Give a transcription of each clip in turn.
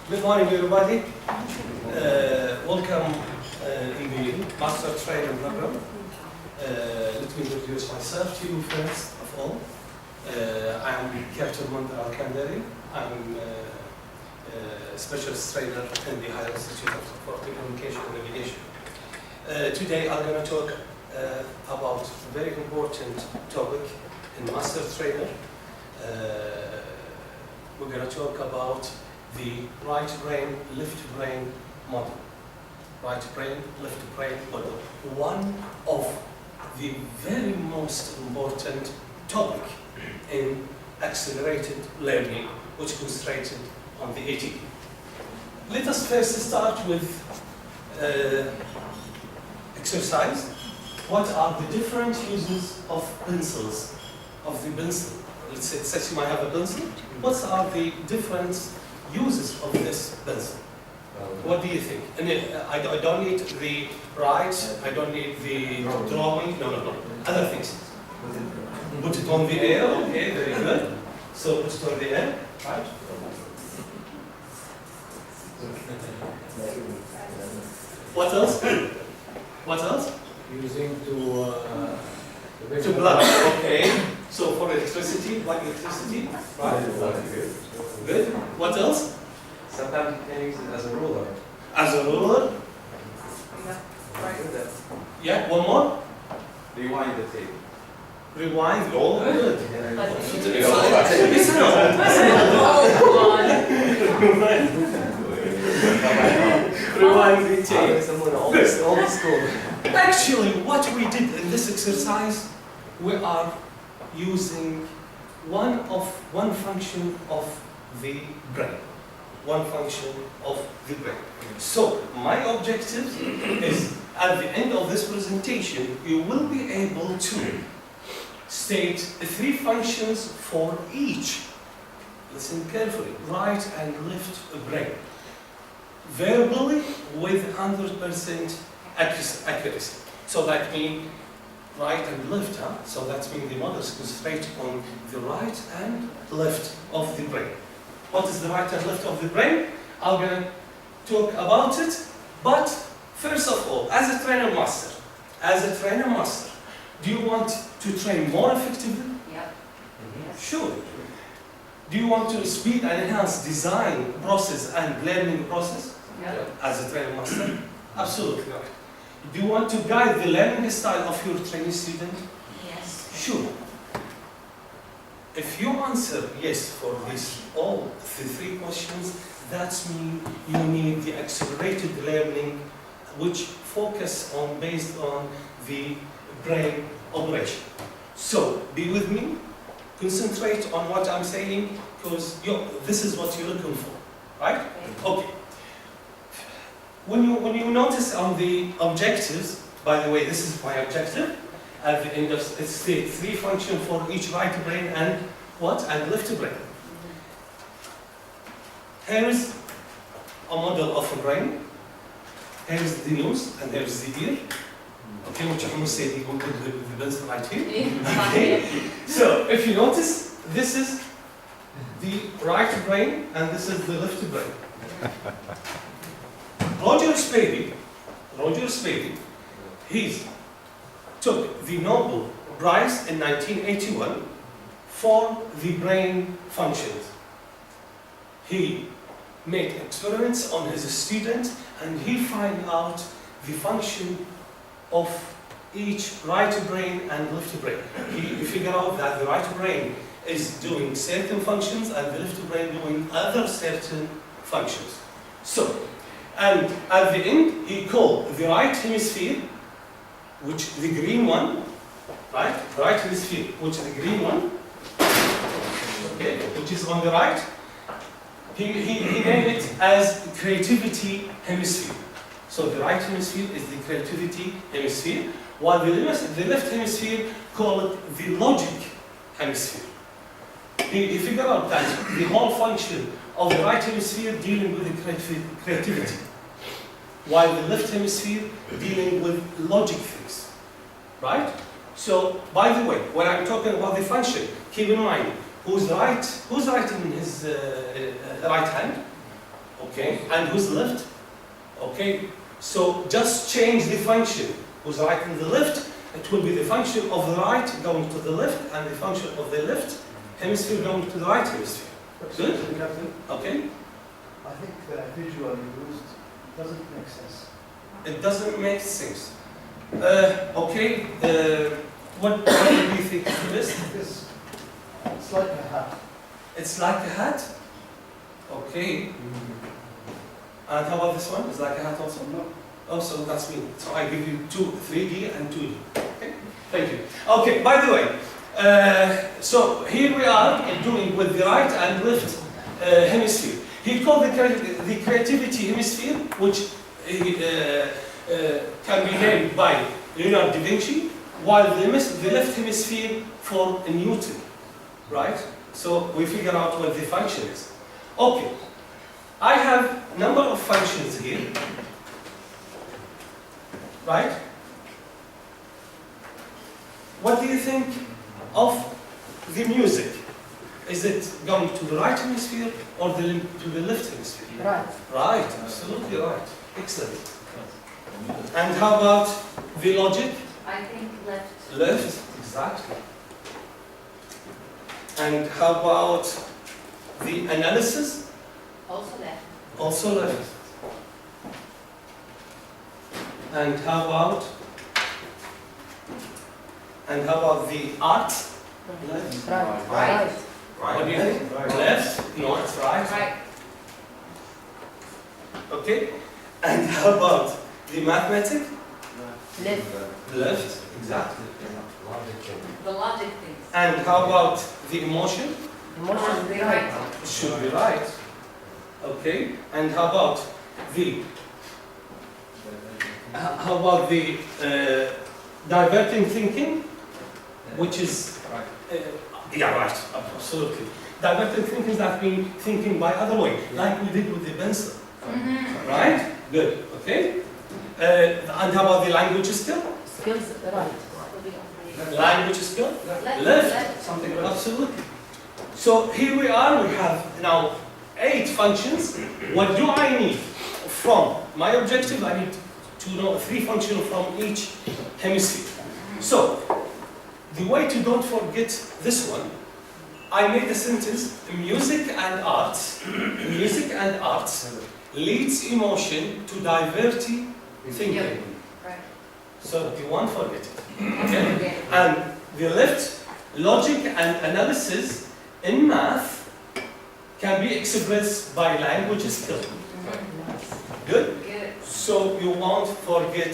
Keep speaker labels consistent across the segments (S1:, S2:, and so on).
S1: Good morning, everybody. Welcome in the Master Training Program. Let me introduce myself to you first of all. I am Captain منذر الكندري. I'm a specialist trainer in the Higher Institute for Communication and Navigation. Today I'm going to talk about a very important topic in Master Trainer. We're going to talk about the right brain, left brain model. Right brain, left brain model. One of the very most important topic in accelerated learning, which concentrated on the AT. Let us first start with exercise. What are the different uses of pencils, of the pencil? Let's say you might have a pencil. What are the different uses of this pencil? What do you think? And I don't need the right, I don't need the drawing, no. Other things. Put it on the air, okay, very good. So put it on the air, right? What else? What else?
S2: Using to
S1: blood, okay. So for electricity, like electricity, right? Good. What else?
S2: Sometimes you can use it as a ruler.
S1: As a ruler? Yeah, one more?
S2: Rewind the tape.
S1: Rewind, oh, good. Rewind the tape. Old school. Actually, what we did in this exercise, we are using one function of the brain. One function of the brain. So, my objective is, at the end of this presentation, you will be able to state 3 functions for each. Listen carefully. Right and left brain. Verbally with 100% accuracy. So that means right and left, huh? So that means the models concentrate on the right and left of the brain. What is the right and left of the brain? I'm going to talk about it, but first of all, as a trainer master, do you want to train more effectively?
S3: Yeah.
S1: Sure. Do you want to speed and enhance design process and learning process?
S3: Yeah.
S1: As a trainer master? Absolutely right. Do you want to guide the learning style of your training student?
S3: Yes.
S1: Sure. If you answer yes for this, all the 3 questions, that means you need the accelerated learning, which focus on based on the brain operation. So be with me, concentrate on what I'm saying, because this is what you're looking for, right? Okay. When you notice on the objectives, by the way, this is my objective. At the end of it's the 3 functions for each right brain and what? And left brain. Here is a model of a brain. Here is the nose and here is the ear. Okay, which I'm saying you will put the pencil right here. Okay. So if you notice, this is the right brain and this is the left brain. Roger Spady, he took the Nobel Prize in 1981 for the brain functions. He made experiments on his students and he found out the function of each right brain and left brain. He figured out that the right brain is doing certain functions and the left brain doing other certain functions. So, and at the end, he called the right hemisphere, which the green one, right? Right hemisphere, which is the green one, okay, which is on the right. He named it as creativity hemisphere. So the right hemisphere is the creativity hemisphere, while the left hemisphere called it the logic hemisphere. He figured out that the whole function of the right hemisphere dealing with the creativity, while the left hemisphere dealing with logic things, right? So, by the way, when I'm talking about the function, keep in mind, who's writing in his right hand, okay, and who's left, okay. So just change the function. Who's writing the left? It will be the function of the right going to the left, and the function of the left hemisphere going to the right hemisphere. Good?
S3: Captain,
S1: Okay.
S3: I think the visual used doesn't make sense.
S1: It doesn't make sense. Okay. What do you think of this?
S3: Because it's like a hat.
S1: It's like a hat. Okay. And how about this one? It's like a hat also?
S3: No.
S1: Oh, so that's me. So I give you 3D and 2D. Okay. Thank you. Okay. By the way, so here we are doing with the right and left hemisphere. He called the creativity hemisphere, which can be named by Leonardo da Vinci, while the left hemisphere for Newton, right? So we figure out what the function is. Okay, I have a number of functions here, right? What do you think of the music? Is it going to the right hemisphere or to the left hemisphere?
S4: Right.
S1: Right, absolutely right. Excellent. And how about the logic?
S4: I think left.
S1: Left, exactly. And how about the analysis?
S4: Also left.
S1: Also left. And how about the art?
S3: Left.
S4: Right.
S2: Right.
S1: What do you think?
S3: Right.
S1: Left? No, it's right.
S4: Right.
S1: Okay. And how about the mathematics?
S4: Left.
S1: Left, exactly.
S4: The logic things.
S1: And how about the emotion?
S4: Emotion. The right.
S1: It should be right. Okay. And how about the diverting thinking, which is yeah, right, absolutely. Diverting thinking is that being thinking by other way, like we did with the pencil, right? Good. Okay. And how about the language skill?
S4: Skills. Right.
S1: Language skill?
S4: Left.
S1: Left.
S2: Something like
S1: Absolutely. So here we are, we have now 8 functions. What do I need from my objective? I need to know 3 functions from each hemisphere. So, the way to don't forget this one, I made a sentence, music and arts leads emotion to diverting thinking.
S4: Yep. Right.
S1: So you won't forget it. Okay? And the left, logic and analysis in math can be expressed by language skill. Good?
S4: Good.
S1: So you won't forget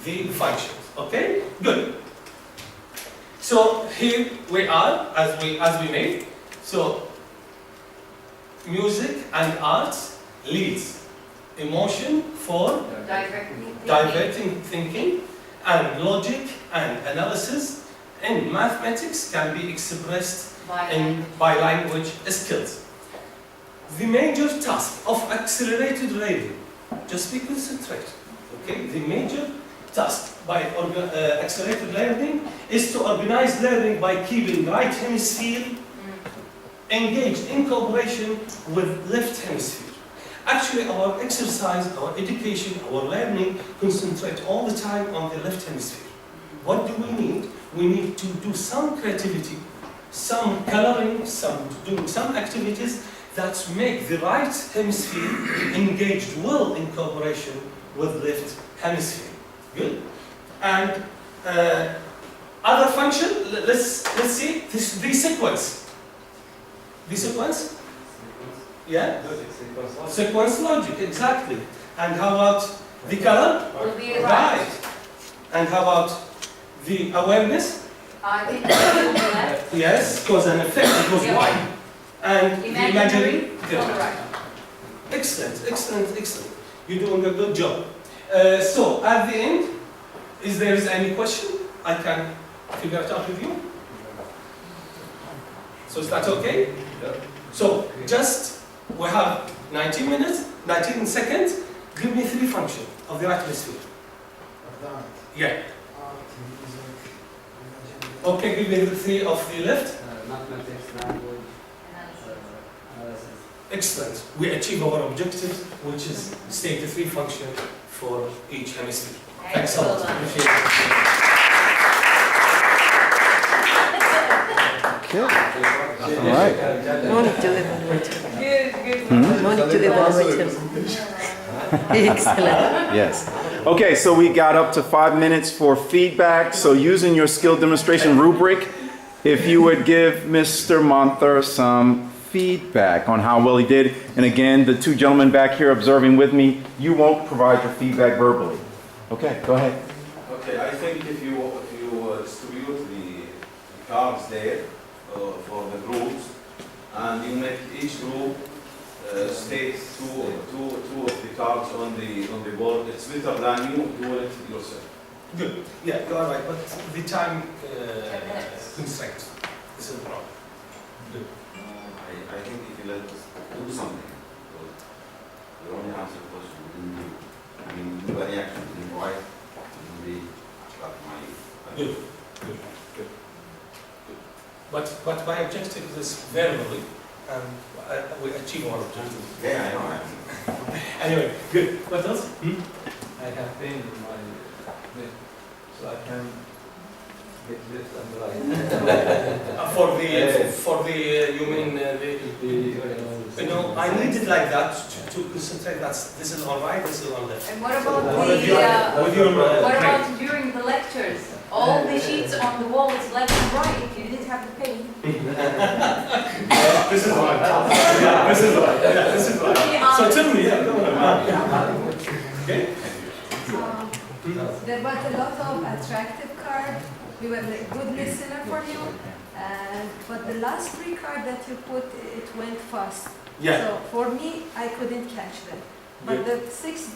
S1: the functions. Okay? Good. So here we are as we made. So music and arts leads emotion for diverting thinking, and logic and analysis in mathematics can be expressed by language skills. The major task of accelerated learning, just be concentrated, okay? The major task by accelerated learning is to organize learning by keeping right hemisphere engaged in cooperation with left hemisphere. Actually, our exercise, our education, our learning concentrate all the time on the left hemisphere. What do we need? We need to do some creativity, some coloring, doing some activities that make the right hemisphere engaged well in cooperation with left hemisphere. Good. And other function. Let's see the sequence. The sequence. Yeah. Sequence logic, exactly. And how about the color?
S4: Will be
S1: Right. And how about the awareness?
S4: I think that will be left.
S1: Yes, cause and effect, it was
S4: Yeah.
S1: white. And the imaginary?
S4: On the
S1: Good.
S4: right.
S1: Excellent, excellent, excellent. You're doing a good job. So, at the end, is there any question I can figure it out with you? So is that okay? So, just, we have 19 minutes, 19 seconds. Give me 3 functions of the right hemisphere. Yeah. Okay, give me the 3 of the left.
S2: mathematics, language,
S1: Excellent. We achieve our objective, which is state 3 function for each hemisphere. Thanks a lot. Appreciate it.
S5: Okay. All right.
S6: No need to evaluate him.
S4: Good, good.
S6: No need to evaluate him. Excellent.
S5: Yes. Okay, so we got up to 5 minutes for feedback. So using your skill demonstration rubric, if you would give Mr. Manthur some feedback on how well he did. And again, the two gentlemen back here observing with me, you won't provide your feedback verbally. Okay, go ahead.
S7: Okay, I think if you distribute the cards there for the groups, and you make each group state two of the cards on the board, it's better than you do it yourself.
S1: Good. Yeah, you are right. But the time
S4: 10 minutes.
S1: constraint. This is the problem. Good.
S7: I think if you let us do something, we only answer the question, we didn't do. I mean, do any action, we didn't write, we didn't read, but my...
S1: Good. Good. Good. Good. But my objective is verbally, and we achieve our objective.
S7: Yeah, I know.
S1: Anyway, good. What else?
S2: I have pain in my neck, so I can get left and right.
S1: For the you mean you know, I need it like that to concentrate. This is all right. This is all left.
S4: And what about
S1: With your
S4: what
S1: brain.
S4: about during the lectures? All the sheets on the wall is left and right. If you didn't have the pain.
S1: This is right. Yeah, this is right. Yeah, this is right. So tell me. Yeah, okay.
S8: There was a lot of attractive cards. We were a good listener for you. But the last 3 cards that you put, it went fast.
S1: Yeah.
S8: So for me, I couldn't catch them. But the six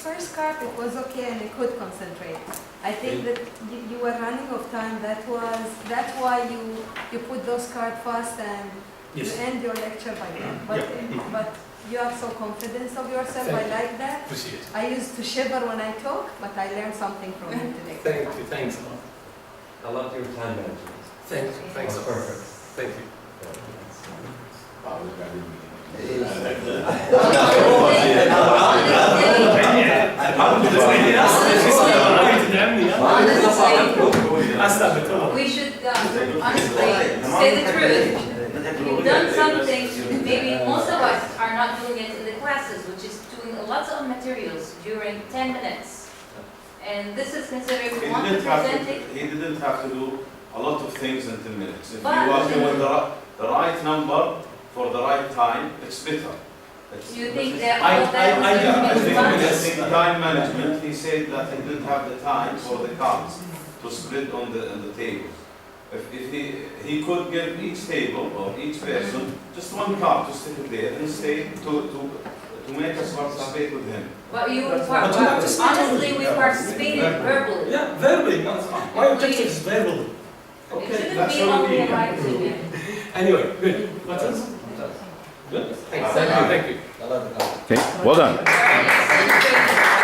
S8: first card, it was okay and I could concentrate. I think that you were running of time. That's why you put those cards fast and
S1: Yes.
S8: you end your lecture by then. But you are so confident of yourself.
S1: Thank
S8: I
S1: you.
S8: like that.
S1: Appreciate it.
S8: I used to shiver when I talk, but I learned something from you today.
S1: Thank you. Thanks a lot.
S2: I love your time management.
S1: Thanks. Thanks a lot.
S2: Perfect.
S1: Thank you.
S4: We should honestly say the truth. You've done something, maybe most of us are not doing it in the classes, which is doing lots of materials during 10 minutes. And this is considered
S7: He
S4: one
S7: didn't
S4: presenting.
S7: have to do a lot of things in 10 minutes. If
S4: But-
S7: you are doing the right number for the right time, it's better.
S4: You think that
S1: I-
S4: all that
S1: I-
S4: was
S1: I
S4: going to be fun?
S7: I think time management, he said that he didn't have the time for the cards to spread on the tables. If he could give each table or each person just one card to stick it there and stay to make us participate with him.
S4: But you
S1: But you participate
S4: honestly, we
S1: verbally.
S4: participated verbally.
S1: Yeah, verbally. My objective is verbally.
S4: It
S1: Okay.
S4: shouldn't
S7: that's
S4: be
S7: what
S4: only
S7: we
S4: a
S7: need.
S4: writing.
S1: Anyway, good. What else? Good. Thanks. Thank you. Thank you.
S5: Okay, well done.
S4: Very nice.